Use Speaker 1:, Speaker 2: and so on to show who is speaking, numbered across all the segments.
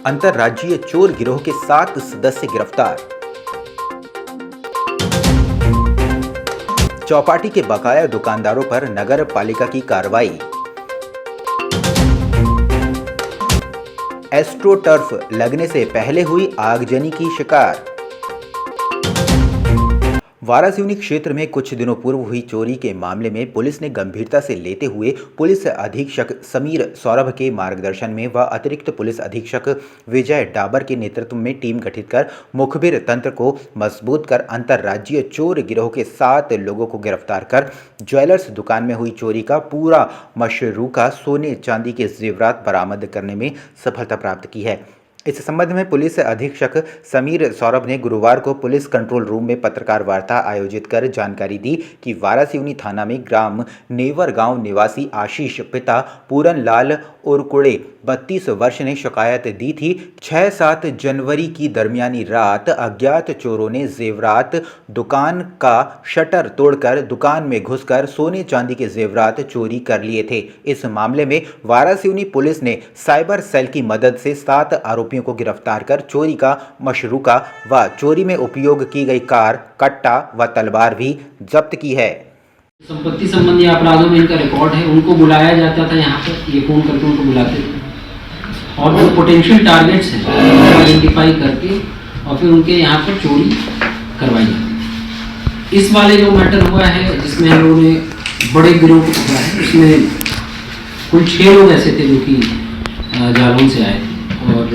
Speaker 1: अंतर्राज्यीय चोर गिरोह के 7 सदस्य गिरफ्तार। चौपाटी के बकाया दुकानदारों पर नगर पालिका की कार्रवाई। एस्ट्रोटर्फ लगने से पहले हुई आगजनी की शिकार। वारासिवनी क्षेत्र में कुछ दिनों पूर्व हुई चोरी के मामले में पुलिस ने गंभीरता से लेते हुए पुलिस अधीक्षक समीर सौरभ के मार्गदर्शन में व अतिरिक्त पुलिस अधीक्षक विजय डाबर के नेतृत्व में टीम गठित कर मुखबिर तंत्र को मजबूत कर अंतर्राज्यीय चोर गिरोह के 7 लोगों को गिरफ्तार कर ज्वेलर्स दुकान में हुई चोरी का पूरा मशरूका सोने चांदी के जेवरात बरामद करने में सफलता प्राप्त की है। इस संबंध में पुलिस अधीक्षक समीर सौरभ ने गुरुवार को पुलिस कंट्रोल रूम में पत्रकार वार्ता आयोजित कर जानकारी दी कि वारासिवनी थाना में ग्राम नेवर गांव निवासी आशीष पिता पूरन लाल उर्कुड़े 32 वर्ष ने शिकायत दी थी। 6-7 जनवरी की दरमियानी रात अज्ञात चोरों ने जेवरात दुकान का शटर तोड़कर दुकान में घुसकर सोने चांदी के जेवरात चोरी कर लिए थे। इस मामले में वारासिवनी पुलिस ने साइबर सेल की मदद से 7 आरोपियों को गिरफ्तार कर चोरी का मशरूका व चोरी में उपयोग की गई कार, कट्टा व तलवार भी जब्त की है।
Speaker 2: संपत्ति संबंधी अपराधों में इनका रिकॉर्ड है। उनको बुलाया जाता था, यहाँ पर ये फोन करके उनको बुलाते थे और जो पोटेंशियल टारगेट्स हैं आइडेंटिफाई करके और फिर उनके यहाँ पर चोरी करवाई जाती। इस वाले जो मैटर हुआ है जिसमें हम लोगों ने बड़े गिरोह को पकड़ा है, उसमें कुल 6 लोग ऐसे थे जो कि जालौन से आए थे और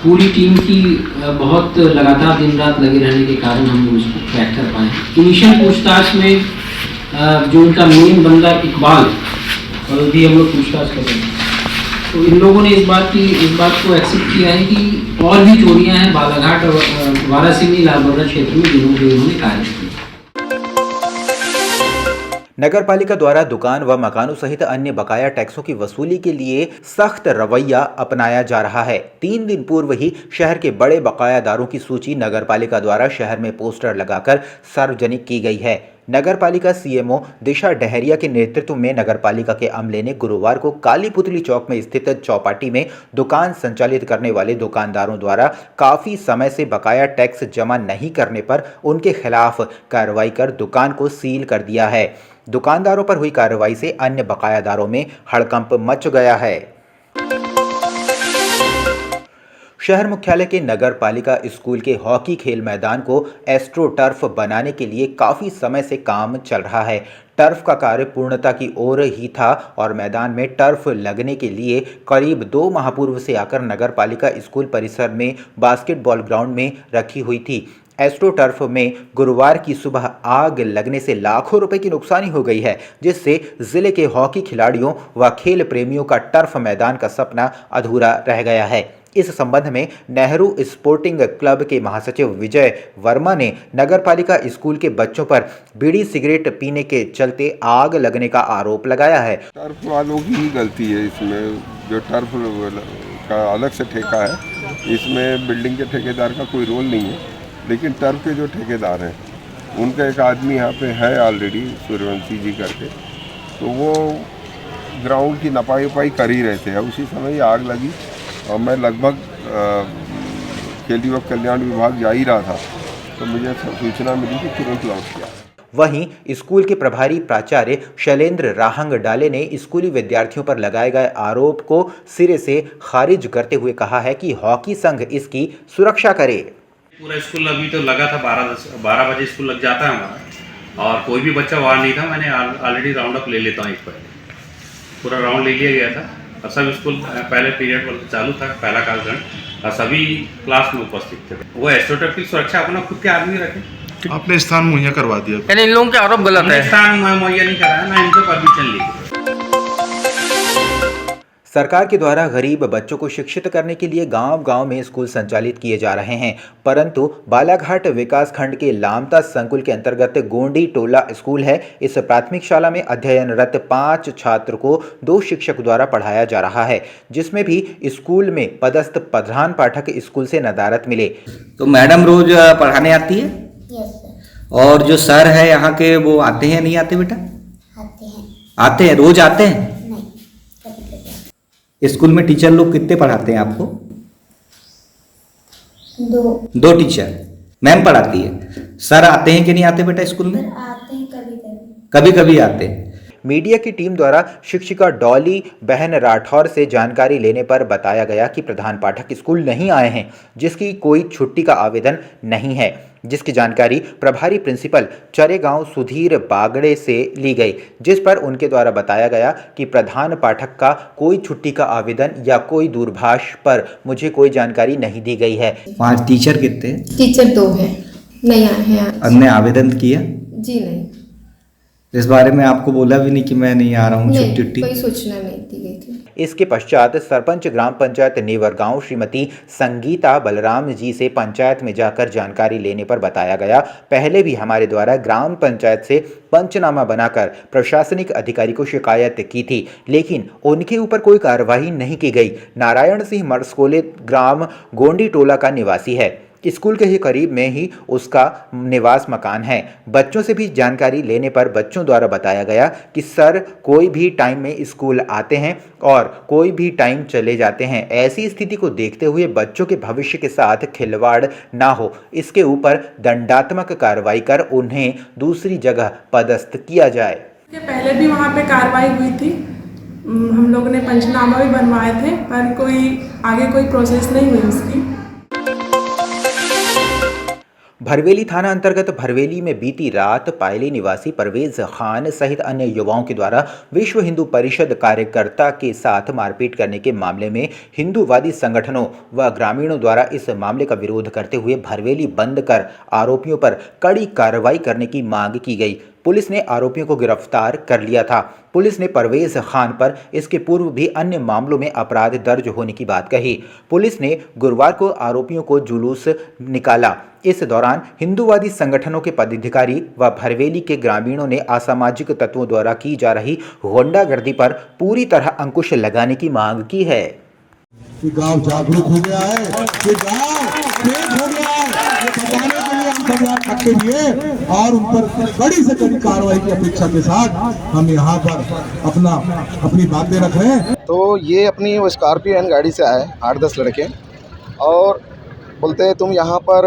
Speaker 2: पूरी टीम की बहुत लगातार दिन रात लगे रहने के कारण हम लोग उसको ट्रैक कर पाए। इनिशियल पूछताछ में जो उनका मेन बंदा इकबाल और भी हम लोग पूछताछ कर रहे हैं, तो इन लोगों ने इस बात को एक्सेप्ट किया है कि और भी चोरियां हैं बालाघाट और वारासिवनी लालबर्रा क्षेत्र में जिन्होंने उन्होंने कार्य किया।
Speaker 1: नगर पालिका द्वारा दुकान व मकानों सहित अन्य बकाया टैक्सों की वसूली के लिए सख्त रवैया अपनाया जा रहा है। 3 दिन पूर्व ही शहर के बड़े बकायादारों की सूची नगर पालिका द्वारा शहर में पोस्टर लगाकर सार्वजनिक की गई है। नगर पालिका सीएमओ दिशा डहरिया के नेतृत्व में नगर पालिका के अमले ने गुरुवार को काली पुतली चौक में स्थित चौपाटी में दुकान संचालित करने वाले दुकानदारों द्वारा काफी समय से बकाया टैक्स जमा नहीं करने पर उनके खिलाफ कार्रवाई कर दुकान को सील कर दिया है। दुकानदारों पर हुई कार्रवाई से अन्य बकायादारों में हड़कंप मच गया है। शहर मुख्यालय के नगर पालिका स्कूल के हॉकी खेल मैदान को एस्ट्रो टर्फ बनाने के लिए काफी समय से काम चल रहा है। टर्फ का कार्य पूर्णता की ओर ही था और मैदान में टर्फ लगने के लिए करीब 2 माह पूर्व से आकर नगर पालिका स्कूल परिसर में बास्केटबॉल ग्राउंड में रखी हुई थी। एस्ट्रो टर्फ में गुरुवार की सुबह आग लगने से लाखों रुपए की नुकसानी हो गई है, जिससे जिले के हॉकी खिलाड़ियों व खेल प्रेमियों का टर्फ मैदान का सपना अधूरा रह गया है। इस संबंध में नेहरू स्पोर्टिंग क्लब के महासचिव विजय वर्मा ने नगर पालिका स्कूल के बच्चों पर बीड़ी सिगरेट पीने के चलते आग लगने का आरोप लगाया है।
Speaker 3: टर्फ वालों की ही गलती है इसमें, जो टर्फ का अलग से ठेका है, इसमें बिल्डिंग के ठेकेदार का कोई रोल नहीं है, लेकिन टर्फ के जो ठेकेदार हैं उनका एक आदमी यहाँ पे है ऑलरेडी, सूर्यवंशी जी करके, तो वो ग्राउंड की नपाई उपाई कर ही रहे थे। उसी समय ही आग लगी और मैं लगभग खेल युवक कल्याण विभाग जा ही रहा था, तो मुझे सूचना मिली कि तुरंत लौट गया।
Speaker 1: वहीं स्कूल के प्रभारी प्राचार्य शैलेंद्र राहंग डाले ने स्कूली विद्यार्थियों पर लगाए गए आरोप को सिरे से खारिज करते हुए कहा है कि हॉकी संघ इसकी सुरक्षा करे।
Speaker 4: पूरा स्कूल अभी तो लगा था 12 बजे स्कूल लग जाता है हमारा, और कोई भी बच्चा वहाँ नहीं था। मैंने ऑलरेडी राउंड अप ले लेता हूँ, एक पहले पूरा राउंड ले लिया गया था और सब स्कूल पहले पीरियड चालू था, पहला कालखंड, और सभी क्लास में उपस्थित थे। वो एस्ट्रोटर्फ की सुरक्षा अपना खुद के आदमी रखे।
Speaker 5: आपने स्थान मुहैया करवा दिया,
Speaker 6: यानी इन लोगों के आरोप गलत है।
Speaker 4: स्थान मुहैया नहीं कराया, ना इनको परमिशन ली।
Speaker 1: सरकार के द्वारा गरीब बच्चों को शिक्षित करने के लिए गांव-गांव में स्कूल संचालित किए जा रहे हैं, परंतु बालाघाट विकास खंड के लामता संकुल के अंतर्गत गोंडी टोला स्कूल है। इस प्राथमिक शाला में अध्ययनरत 5 छात्र को 2 शिक्षक द्वारा पढ़ाया जा रहा है, जिसमें भी स्कूल में पदस्थ प्रधान पाठक स्कूल से नदारत मिले।
Speaker 7: तो मैडम रोज पढ़ाने आती है?
Speaker 8: Yes sir.
Speaker 7: और जो सर है यहाँ के वो आते हैं नहीं आते बेटा?
Speaker 8: आते हैं।
Speaker 7: आते हैं, रोज आते हैं?
Speaker 8: नहीं, कभी कभी।
Speaker 7: स्कूल में टीचर लोग कितने पढ़ाते हैं आपको? 2 टीचर। मैम पढ़ाती है। सर आते हैं कि नहीं आते बेटा स्कूल में?
Speaker 5: आते हैं कभी कभी।
Speaker 7: कभी कभी आते हैं।
Speaker 1: मीडिया की टीम द्वारा शिक्षिका डॉली बहन राठौर से जानकारी लेने पर बताया गया कि प्रधान पाठक स्कूल नहीं आए हैं, जिसकी कोई छुट्टी का आवेदन नहीं है, जिसकी जानकारी प्रभारी प्रिंसिपल चरेगांव सुधीर बागड़े से ली गई, जिस पर उनके द्वारा बताया गया कि प्रधान पाठक का कोई छुट्टी का आवेदन या कोई दूरभाष पर मुझे कोई जानकारी नहीं दी गई है।
Speaker 7: वहाँ टीचर कितने हैं?
Speaker 5: टीचर 2 हैं, नहीं आए हैं आज।
Speaker 7: हमने आवेदन किया?
Speaker 5: जी नहीं।
Speaker 7: इस बारे में आपको बोला भी नहीं कि मैं नहीं आ रहा हूँ छुट्टी?
Speaker 5: कोई सूचना नहीं दी गई थी।
Speaker 1: इसके पश्चात सरपंच ग्राम पंचायत नेवरगांव श्रीमती संगीता बलराम जी से पंचायत में जाकर जानकारी लेने पर बताया गया, पहले भी हमारे द्वारा ग्राम पंचायत से पंचनामा बनाकर प्रशासनिक अधिकारी को शिकायत की थी, लेकिन उनके ऊपर कोई कार्रवाई नहीं की गई। नारायण सिंह मरसकोले ग्राम गोंडी टोला का निवासी है। स्कूल के ही करीब में ही उसका निवास मकान है। बच्चों से भी जानकारी लेने पर बच्चों द्वारा बताया गया कि सर कोई भी टाइम में स्कूल आते हैं और कोई भी टाइम चले जाते हैं। ऐसी स्थिति को देखते हुए बच्चों के भविष्य के साथ खिलवाड़ ना हो, इसके ऊपर दंडात्मक कार्रवाई कर उन्हें दूसरी जगह पदस्थ किया जाए।
Speaker 6: पहले भी वहाँ पे कार्रवाई हुई थी, हम लोगों ने पंचनामा भी बनवाए थे, पर आगे कोई प्रोसेस नहीं हुई उसकी।
Speaker 1: भरवेली थाना अंतर्गत भरवेली में बीती रात पायली निवासी परवेज खान सहित अन्य युवाओं के द्वारा विश्व हिंदू परिषद कार्यकर्ता के साथ मारपीट करने के मामले में हिंदूवादी संगठनों व ग्रामीणों द्वारा इस मामले का विरोध करते हुए भरवेली बंद कर आरोपियों पर कड़ी कार्रवाई करने की मांग की गई। पुलिस ने आरोपियों को गिरफ्तार कर लिया था। पुलिस ने परवेज खान पर इसके पूर्व भी अन्य मामलों में अपराध दर्ज होने की बात कही। पुलिस ने गुरुवार को आरोपियों को जुलूस निकाला। इस दौरान हिंदूवादी संगठनों के पदाधिकारी व भरवेली के ग्रामीणों ने असामाजिक तत्वों द्वारा की जा रही गुंडागर्दी पर पूरी तरह अंकुश लगाने की मांग की है।
Speaker 8: कि गांव जागरूक हो गया है, कि गांव तेज हो गया है, ये बताने के लिए हम सब यहाँ इकट्ठे हुए और उन पर कड़ी से कड़ी कार्रवाई की अपेक्षा के साथ हम यहाँ पर अपनी बातें रख रहे हैं।
Speaker 9: तो ये अपनी वो स्कॉर्पियो गाड़ी से आए 8-10 लड़के और बोलते हैं तुम यहाँ पर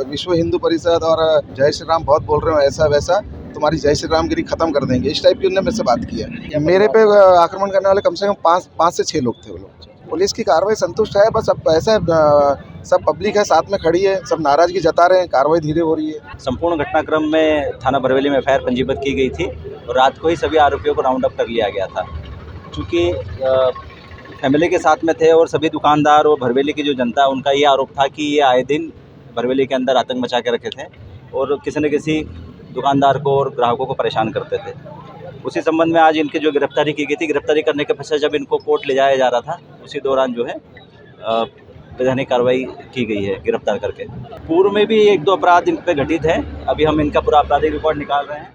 Speaker 9: विश्व हिंदू परिषद और जय श्री राम बहुत बोल रहे हो, ऐसा वैसा, तुम्हारी जय श्री रामगिरी खत्म कर देंगे, इस टाइप की उन्होंने मेरे से बात की है। मेरे पे आक्रमण करने वाले कम से कम 5 से 6 लोग थे। वो लोग पुलिस की कार्रवाई संतुष्ट है, बस अब ऐसा सब पब्लिक है साथ में खड़ी है, सब नाराजगी जता रहे हैं, कार्रवाई धीरे हो रही है।
Speaker 10: संपूर्ण घटनाक्रम में थाना भरवेली में एफआईआर पंजीबद्ध की गई थी और रात को ही सभी आरोपियों को राउंड अप कर लिया गया था। चूँकि फैमिली के साथ में थे और सभी दुकानदार और भरवेली की जो जनता है उनका ये आरोप था कि ये आए दिन भरवेली के अंदर आतंक मचा के रखे थे और किसी न किसी दुकानदार को और ग्राहकों को परेशान करते थे। उसी संबंध में आज इनकी जो गिरफ्तारी की गई थी, गिरफ्तारी करने के पश्चात जब इनको कोर्ट ले जाया जा रहा था उसी दौरान जो है वैधानिक कार्रवाई की गई है गिरफ्तार करके। पूर्व में भी 1-2 अपराध इन पर घटित है, अभी हम इनका पूरा आपराधिक रिकॉर्ड निकाल रहे हैं।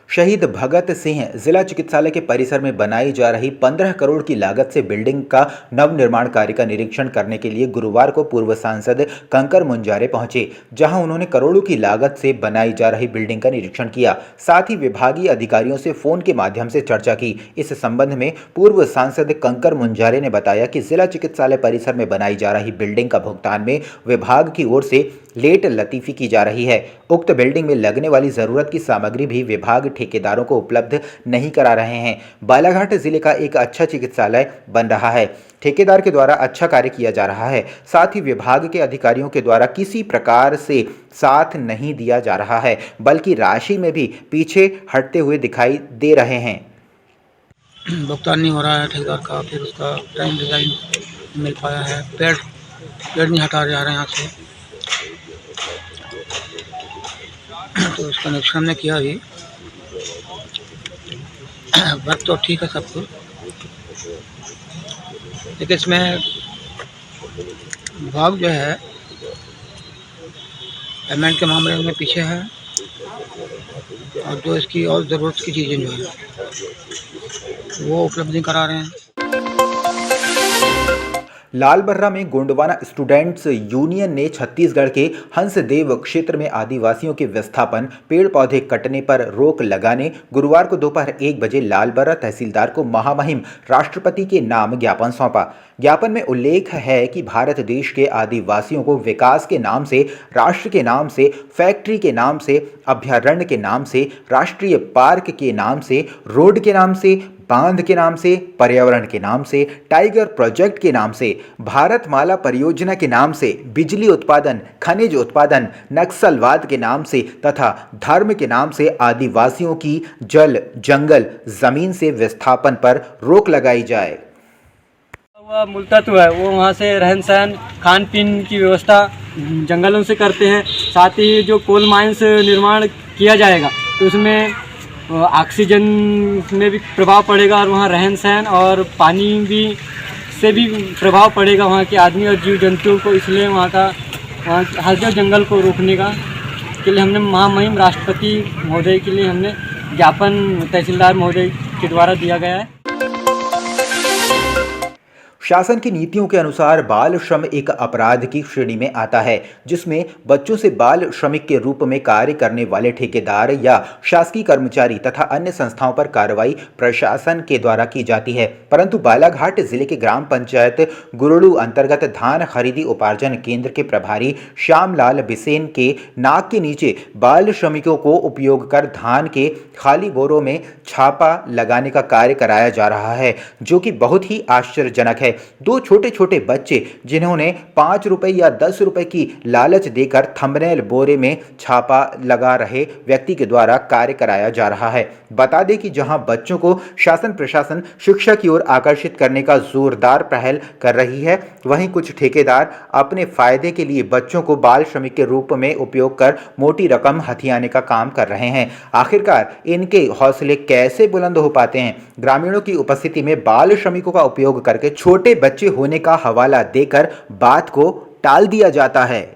Speaker 1: शहीद भगत सिंह जिला चिकित्सालय के परिसर में बनाई जा रही 15 करोड़ की लागत से बिल्डिंग का नवनिर्माण कार्य का निरीक्षण करने के लिए गुरुवार को पूर्व सांसद कंकर मुंजारे पहुंचे, जहां उन्होंने करोड़ों की लागत से बनाई जा रही बिल्डिंग का निरीक्षण किया। साथ ही विभागीय अधिकारियों से फोन के माध्यम से चर्चा की। इस संबंध में पूर्व सांसद कंकर मुंजारे ने बताया कि जिला चिकित्सालय परिसर में बनाई जा रही बिल्डिंग का भुगतान में विभाग की ओर से लेट लतीफी की जा रही है। उक्त बिल्डिंग में लगने वाली जरूरत की सामग्री भी विभाग ठेकेदारों को उपलब्ध नहीं करा रहे हैं। बालाघाट जिले का एक अच्छा चिकित्सालय बन रहा है, ठेकेदार के द्वारा अच्छा कार्य किया जा रहा है, साथ ही विभाग के अधिकारियों के द्वारा किसी प्रकार से साथ नहीं दिया जा रहा है, बल्कि राशि में भी पीछे हटते हुए दिखाई दे रहे हैं।
Speaker 11: भुगतान नहीं हो रहा है ठेकेदार का, फिर उसका टाइम डिजाइन मिल पाया है, पेड़ नहीं हटा जा रहे हैं यहाँ से, तो उसका निरीक्षण हमने किया अभी। वर्क तो ठीक है सब कुछ, लेकिन इसमें विभाग जो है पेमेंट के मामले में पीछे है और जो इसकी और ज़रूरत की चीज़ें जो है वो उपलब्ध नहीं करा रहे हैं।
Speaker 1: लालबर्रा में गोंडवाना स्टूडेंट्स यूनियन ने छत्तीसगढ़ के हंसदेव क्षेत्र में आदिवासियों के विस्थापन, पेड़ पौधे कटने पर रोक लगाने गुरुवार को दोपहर 1 बजे लालबर्रा तहसीलदार को महामहिम राष्ट्रपति के नाम ज्ञापन सौंपा। ज्ञापन में उल्लेख है कि भारत देश के आदिवासियों को विकास के नाम से, राष्ट्र के नाम से, फैक्ट्री के नाम से, अभयारण्य के नाम से, राष्ट्रीय पार्क के नाम से, रोड के नाम से, बांध के नाम से, पर्यावरण के नाम से, टाइगर प्रोजेक्ट के नाम से, भारतमाला परियोजना के नाम से, बिजली उत्पादन, खनिज उत्पादन, नक्सलवाद के नाम से तथा धर्म के नाम से आदिवासियों की जल, जंगल, जमीन से विस्थापन पर रोक लगाई जाए।
Speaker 12: वह मूल तत्व है वो वहाँ से रहन सहन, खान पीन की व्यवस्था जंगलों से करते हैं। साथ ही जो कोल माइंस निर्माण किया जाएगा तो उसमें ऑक्सीजन में भी प्रभाव पड़ेगा और वहाँ रहन सहन और पानी भी से भी प्रभाव पड़ेगा वहाँ के आदमी और जीव जंतुओं को। इसलिए वहाँ हर जंगल को रोकने के लिए हमने महामहिम राष्ट्रपति महोदय के लिए हमने ज्ञापन तहसीलदार महोदय के द्वारा दिया गया है।
Speaker 1: शासन की नीतियों के अनुसार बाल श्रम एक अपराध की श्रेणी में आता है, जिसमें बच्चों से बाल श्रमिक के रूप में कार्य करने वाले ठेकेदार या शासकीय कर्मचारी तथा अन्य संस्थाओं पर कार्रवाई प्रशासन के द्वारा की जाती है। परंतु बालाघाट जिले के ग्राम पंचायत गुरुड़ू अंतर्गत धान खरीदी उपार्जन केंद्र के प्रभारी श्यामलाल बिसेन के नाक के नीचे बाल श्रमिकों को उपयोग कर धान के खाली बोरों में छापा लगाने का कार्य कराया जा रहा है, जो कि बहुत ही आश्चर्यजनक है। 2 छोटे छोटे बच्चे जिन्होंने 5 रुपए या 10 रुपए की लालच देकर थंबनेल बोरे में छापा लगा रहे व्यक्ति के द्वारा कार्य कराया जा रहा है। बता दें कि जहां बच्चों को शासन प्रशासन शिक्षा की ओर आकर्षित करने का जोरदार पहल कर रही है, वहीं कुछ ठेकेदार अपने फायदे के लिए बच्चों को बाल श्रमिक के रूप में उपयोग कर मोटी रकम हथियाने का काम कर रहे हैं। आखिरकार इनके हौसले कैसे बुलंद हो पाते हैं? ग्रामीणों की उपस्थिति में बाल श्रमिकों का उपयोग करके छोटे बच्चे होने का हवाला देकर बात को टाल दिया जाता है।